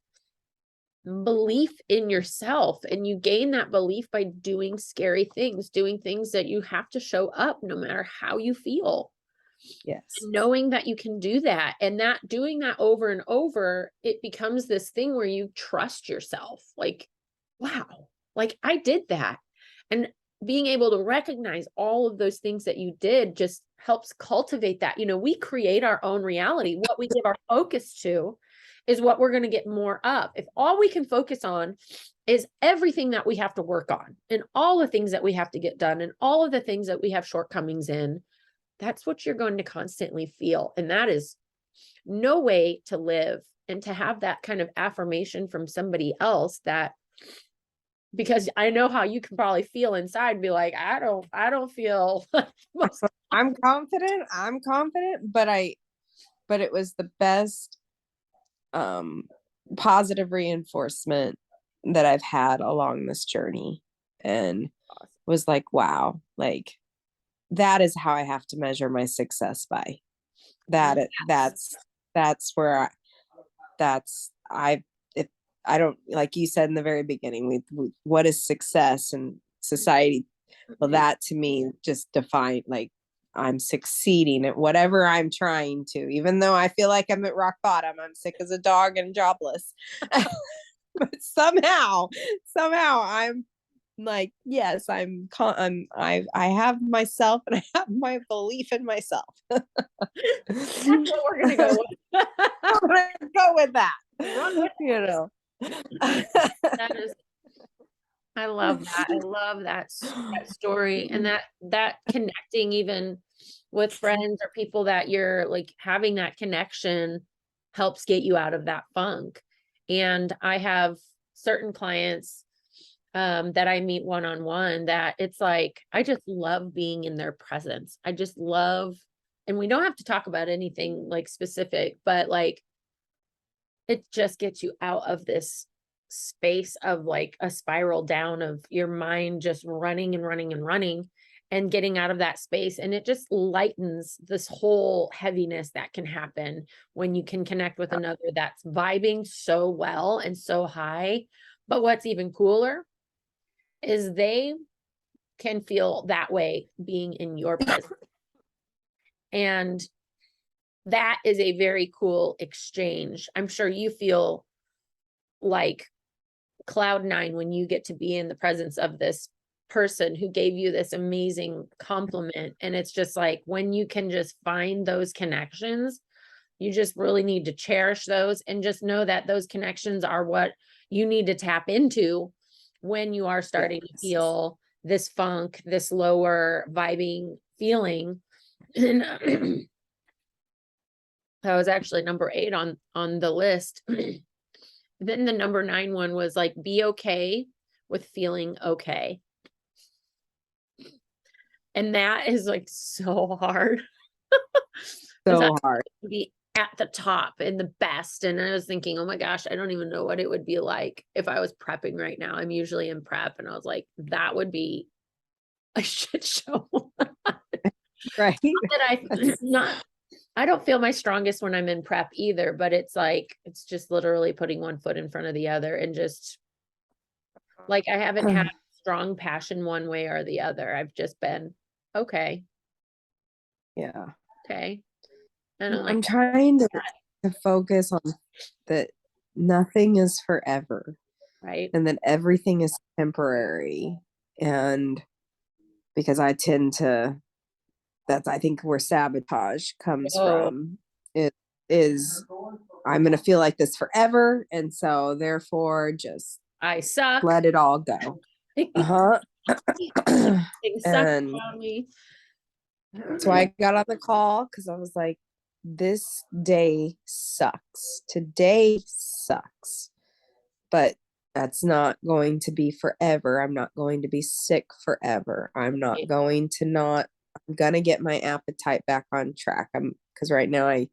belief in yourself, and you gain that belief by doing scary things, doing things that you have to show up no matter how you feel. Yes. Knowing that you can do that, and that doing that over and over, it becomes this thing where you trust yourself. Like, wow, like I did that. And being able to recognize all of those things that you did just helps cultivate that. We create our own reality. What we give our focus to is what we're going to get more of. If all we can focus on is everything that we have to work on and all the things that we have to get done and all of the things that we have shortcomings in, that's what you're going to constantly feel. And that is no way to live. And to have that kind of affirmation from somebody else, that, because I know how you can probably feel inside, be like, I don't feel I'm confident, but it was the best positive reinforcement that I've had along this journey, and was like, wow, like that is how I have to measure my success by. That's where if I don't, like you said in the very beginning, what is success in society? Well, that to me just defined, like, I'm succeeding at whatever I'm trying to, even though I feel like I'm at rock bottom. I'm sick as a dog and jobless. But somehow I'm like, yes, I have myself and I have my belief in myself. That's what we're gonna go with. I'm gonna go with that. Run with That is, I love that. I love that story, and that connecting even with friends or people that you're like having that connection helps get you out of that funk. And I have certain clients that I meet one-on-one that it's like, I just love being in their presence. I just love, and we don't have to talk about anything like specific, but like it just gets you out of this space of like a spiral down of your mind just running and running and running, and getting out of that space. And it just lightens this whole heaviness that can happen when you can connect with another that's vibing so well and so high. But what's even cooler is they can feel that way being in your presence. And that is a very cool exchange. I'm sure you feel like cloud nine when you get to be in the presence of this person who gave you this amazing compliment. And it's just like, when you can just find those connections, you just really need to cherish those, and just know that those connections are what you need to tap into when you are starting to feel this funk, this lower vibing feeling. And that was actually number 8 on the list. Then the number 9 one was like, be okay with feeling okay. And that is like so hard. So hard. To be at the top and the best. And I was thinking, oh my gosh, I don't even know what it would be like if I was prepping right now. I'm usually in prep, and I was like, that would be a shit show. Right. I don't feel my strongest when I'm in prep either, but it's like, it's just literally putting one foot in front of the other, and just like, I haven't had strong passion one way or the other. I've just been, okay. Yeah. Okay. And I'm I'm like, trying to focus on that nothing is forever, right. and that everything is temporary. And because I tend to, that's, I think, where sabotage comes from. It is, I'm going to feel like this forever. And so therefore just I suck. let it all go. Uh-huh. Things suck And around me. so I got on the call because I was like, this day sucks. Today sucks. But that's not going to be forever. I'm not going to be sick forever. I'm going to get my appetite back on track. Because right now I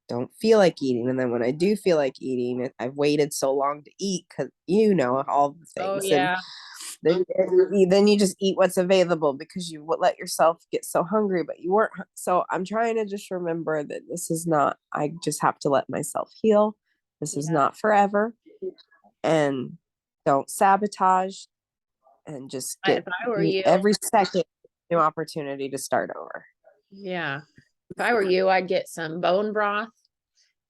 don't feel like eating. And then when I do feel like eating, I've waited so long to eat because all the things. Oh yeah. And then you just eat what's available because you let yourself get so hungry, but you weren't. So I'm trying to just remember that this is not, I just have to let myself heal. This is not forever. And don't sabotage, and just get If I were you, every second new opportunity to start over. yeah. If I were you, I'd get some bone broth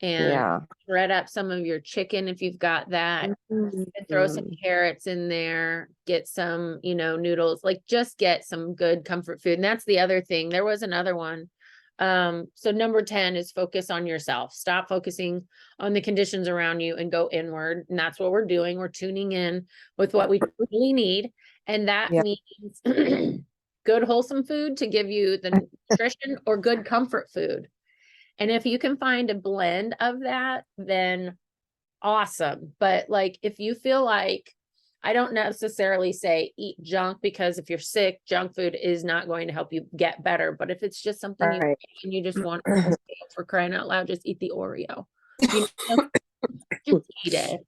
and Yeah. shred up some of your chicken if you've got that. And throw some Mm. carrots in there, get some, noodles, like just get some good comfort food. And that's the other thing. There was another one. So number 10 is focus on yourself. Stop focusing on the conditions around you and go inward. And that's what we're doing. We're tuning in with what we really need. And that Yeah. means good, wholesome food to give you the nutrition or good comfort food. And if you can find a blend of that, then awesome. But like, if you feel like, I don't necessarily say eat junk, because if you're sick, junk food is not going to help you get better. But if it's just something you Right. and you just want, for crying out loud, just eat the Oreo. Just eat it.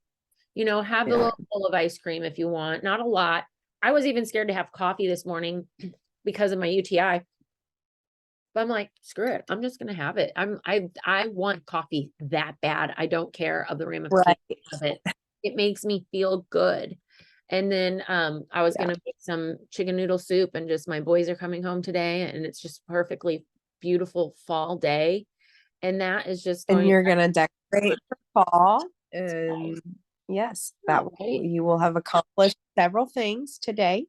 Have the Yeah. little bowl of ice cream if you want, not a lot. I was even scared to have coffee this morning because of my UTI. But I'm like, screw it. I'm just gonna have it. I want coffee that bad. I don't care of the ramifications of Right. it. It makes me feel good. And then I was Yeah. gonna make some chicken noodle soup, and just my boys are coming home today, and it's just perfectly beautiful fall day. And that is just And going you're gonna decorate for fall, and yes, that right. you will have accomplished several things today.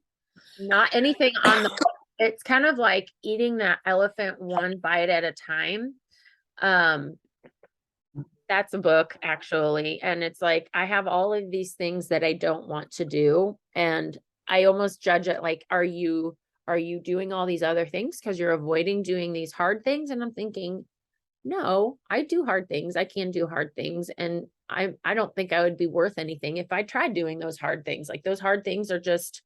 Not anything on the it's kind of like eating that elephant one bite at a time. Um, That's a book actually. And it's like, I have all of these things that I don't want to do. And I almost judge it like, are you doing all these other things because you're avoiding doing these hard things? And I'm thinking, no, I do hard things. I can do hard things. And I don't think I would be worth anything if I tried doing those hard things. Like, those hard things are just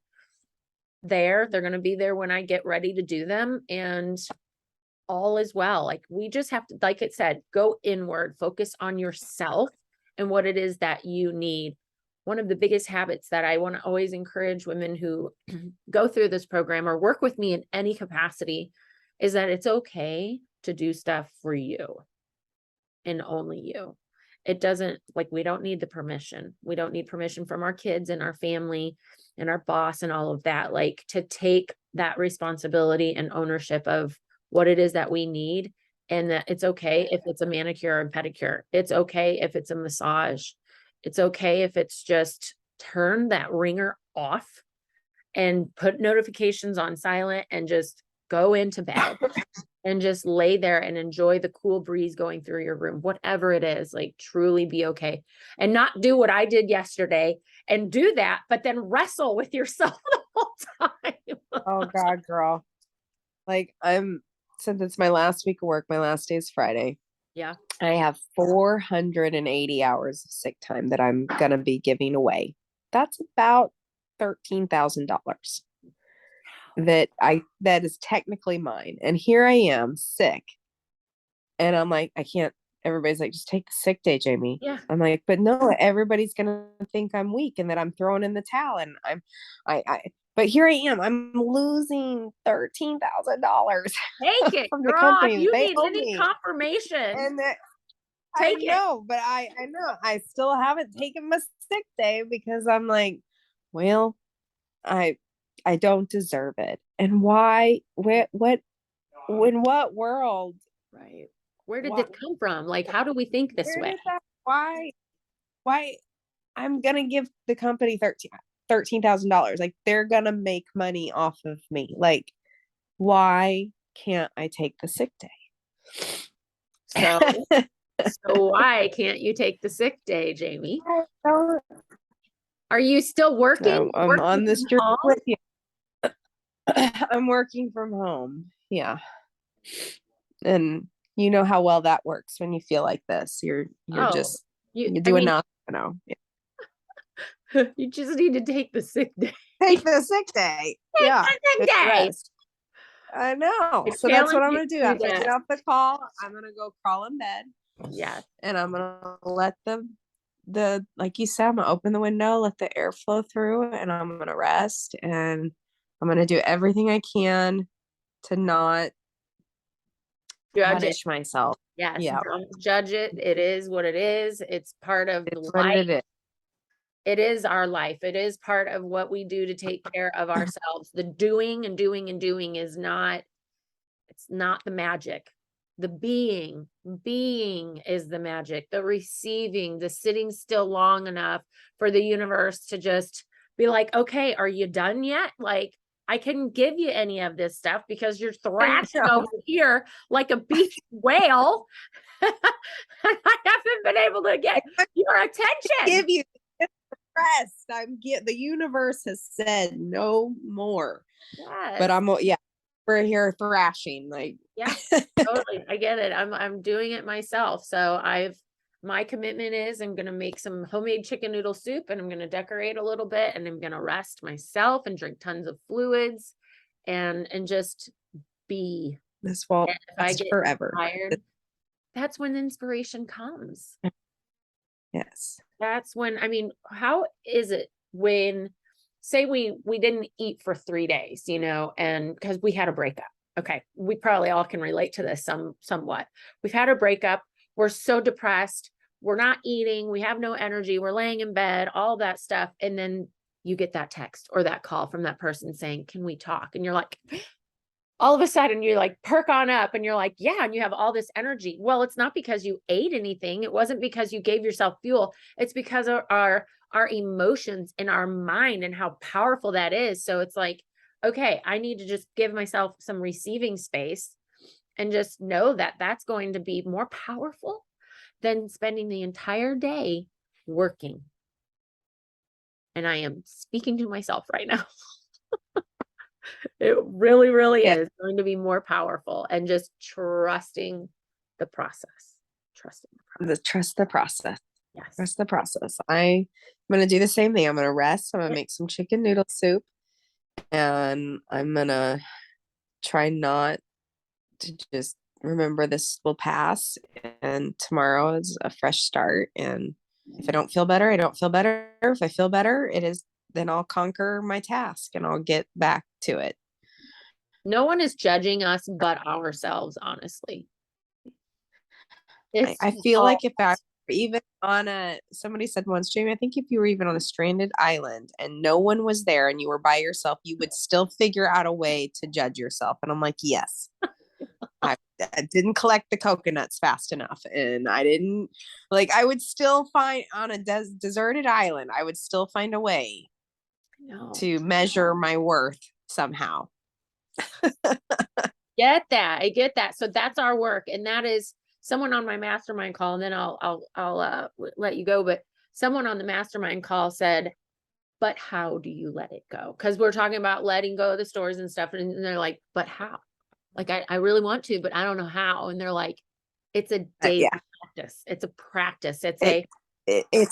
there. They're going to be there when I get ready to do them. And all is well. Like, we just have to, like it said, go inward, focus on yourself and what it is that you need. One of the biggest habits that I want to always encourage women who go through this program or work with me in any capacity is that it's okay to do stuff for you and only you. It doesn't, like, we don't need the permission. We don't need permission from our kids and our family and our boss and all of that, like, to take that responsibility and ownership of what it is that we need. And that it's okay if it's a manicure and pedicure. It's okay if it's a massage. It's okay if it's just turn that ringer off and put notifications on silent and just go into bed and just lay there and enjoy the cool breeze going through your room, whatever it is. Like, truly be okay, and not do what I did yesterday and do that, but then wrestle with yourself the whole time. Oh God, girl. Like, since it's my last week of work, my last day is Friday. Yeah. I have 480 hours of sick time that I'm gonna be giving away. That's about $13,000 that is technically mine. And here I am sick. And I'm like, I can't. Everybody's like, just take the sick day, Jamie. Yeah. I'm like, but no, everybody's gonna think I'm weak and that I'm throwing in the towel. And but here I am. I'm losing $13,000 Take it, from the girl. If company that you they need owe any me. confirmation, And that take I it. know, but I know I still haven't taken my sick day because I'm like, well, I don't deserve it. And why? What? In what world? Right. Where did What? this come from? Like, how do we think this Where way? did that? Why? I'm gonna give the company $13,000. Like, they're gonna make money off of me. Like, why can't I take the sick day? So, so why can't you take the sick day, Jamie? I don't Are you still working? know. I'm Working on this from journey home? with you. I'm working from home. Yeah. And you know how well that works when you feel like this. You're Oh, just I you're doing mean, nothing. You know. you just need to take the sick day. Take the sick day. Take Yeah. the sick And day. rest. I know. I So that's what challenge I'm you gonna do. to do After I get that. off the call, I'm gonna go crawl in bed Yeah. and I'm gonna let the like you said, I'm gonna open the window, let the air flow through, and I'm gonna rest, and I'm gonna do everything I can to not Judge it. punish myself. Yes. Yeah. Don't judge it. It is what it is. It's part of It's what life. it is. It is our life. It is part of what we do to take care of ourselves. The doing and doing and doing is not, it's not the magic. The being is the magic, the receiving, the sitting still long enough for the universe to just be like, okay, are you done yet? Like, I couldn't give you any of this stuff because you're I thrashing know. over here like a beached whale. I haven't been able to get your attention. Give you rest. The universe has said no more. Yes. But we're here thrashing. Like, yeah, totally. I get it. I'm doing it myself. So my commitment is I'm gonna make some homemade chicken noodle soup, and I'm gonna decorate a little bit, and I'm gonna rest myself and drink tons of fluids and just be. this won't And if I last get forever. tired, that's when inspiration comes. Yes. That's when, I mean, how is it when, say we didn't eat for 3 days, and because we had a breakup. Okay, we probably all can relate to this somewhat. We've had a breakup. We're so depressed. We're not eating. We have no energy. We're laying in bed, all that stuff. And then you get that text or that call from that person saying, "Can we talk?" And you're like, all of a sudden you like perk on up and you're like, yeah, and you have all this energy. Well, it's not because you ate anything. It wasn't because you gave yourself fuel. It's because of our emotions in our mind and how powerful that is. So it's like, okay, I need to just give myself some receiving space and just know that that's going to be more powerful than spending the entire day working. And I am speaking to myself right now. It really, really is going to be more powerful, and just trusting the process. Trust the process. Yes. Trust the process. I'm going to do the same thing. I'm going to rest. I'm going to make some chicken noodle soup, and I'm going to try not to just remember this will pass, and tomorrow is a fresh start. And if I don't feel better, I don't feel better. If I feel better, then I'll conquer my task and I'll get back to it. No one is judging us but ourselves, honestly. I feel like if I were even somebody said once, Jamie, I think if you were even on a stranded island and no one was there and you were by yourself, you would still figure out a way to judge yourself. And I'm like, yes. I didn't collect the coconuts fast enough, and I would still find on a deserted island, I would still find a way to measure my worth somehow. Get that. I get that. So that's our work. And that is someone on my mastermind call. And then I'll let you go. But someone on the mastermind call said, but how do you let it go? Because we're talking about letting go of the stores and stuff. And they're like, but how? Like, I really want to, but I don't know how. And they're like, it's a daily practice. It's a practice. It's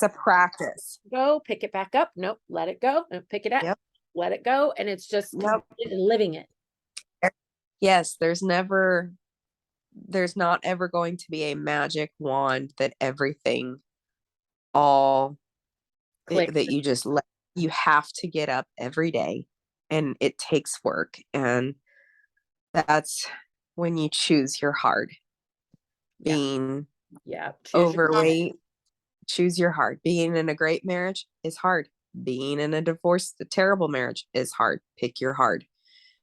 a practice. Go pick it back up. Nope. Let it go. Pick it up. Yep. Let it go. And it's just living it. Yes. There's not ever going to be a magic wand that everything that you just let. You have to get up every day, and it takes work. And that's when you choose your heart. Being overweight, choose your heart. Being in a great marriage is hard. Being in a terrible marriage is hard. Pick your heart.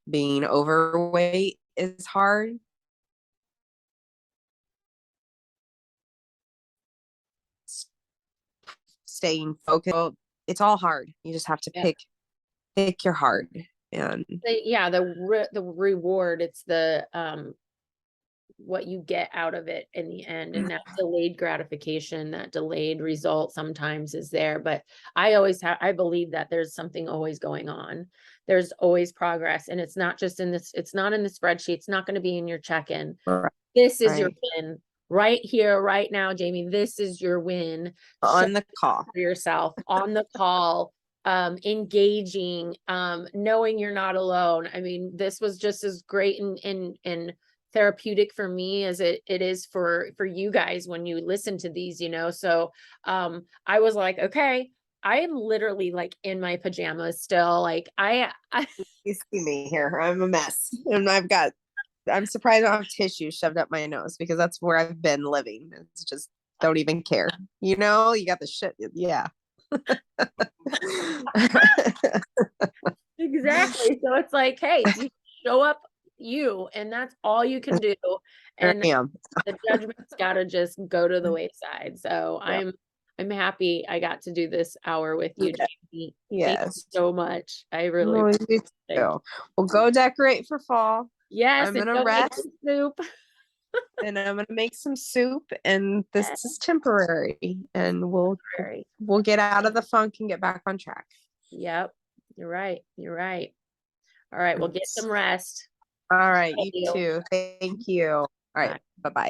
Being overweight is hard. Staying focused, it's all hard. You just have to pick your heart. And the reward, it's the what you get out of it in the end, and that delayed gratification, that delayed result sometimes is there. But I believe that there's something always going on. There's always progress, and it's not just it's not in the spreadsheet. It's not going to be in your check-in. This is your win right here, right now, Jamie. This is your win on the call for yourself, on the call. Engaging, knowing you're not alone. I mean, this was just as great and therapeutic for me as it is for you guys when you listen to these, so I was like, okay, I am literally like in my pajamas still. Like I you see me here, I'm a mess, and I'm surprised I don't have tissue shoved up my nose, because that's where I've been living. It's just don't even care, you got the shit. Exactly. So it's like, hey, you show up you, and that's all you can do. Here And I am. the judgment's gotta just go to the wayside. So Yep. I'm happy I got to do this hour with you, Yeah. Jamie. Thank you Yes. so much. I really No, you appreciate it. too. Well, go decorate for fall. Yes, I'm and gonna go make rest some soup. and I'm gonna make some soup, and this Yes, is temporary, and temporary. we'll get out of the funk and get back on track. Yep, you're right. You're right. All right, well, get some rest. All right, Love you you. too. Thank you. All right, Bye. bye-bye.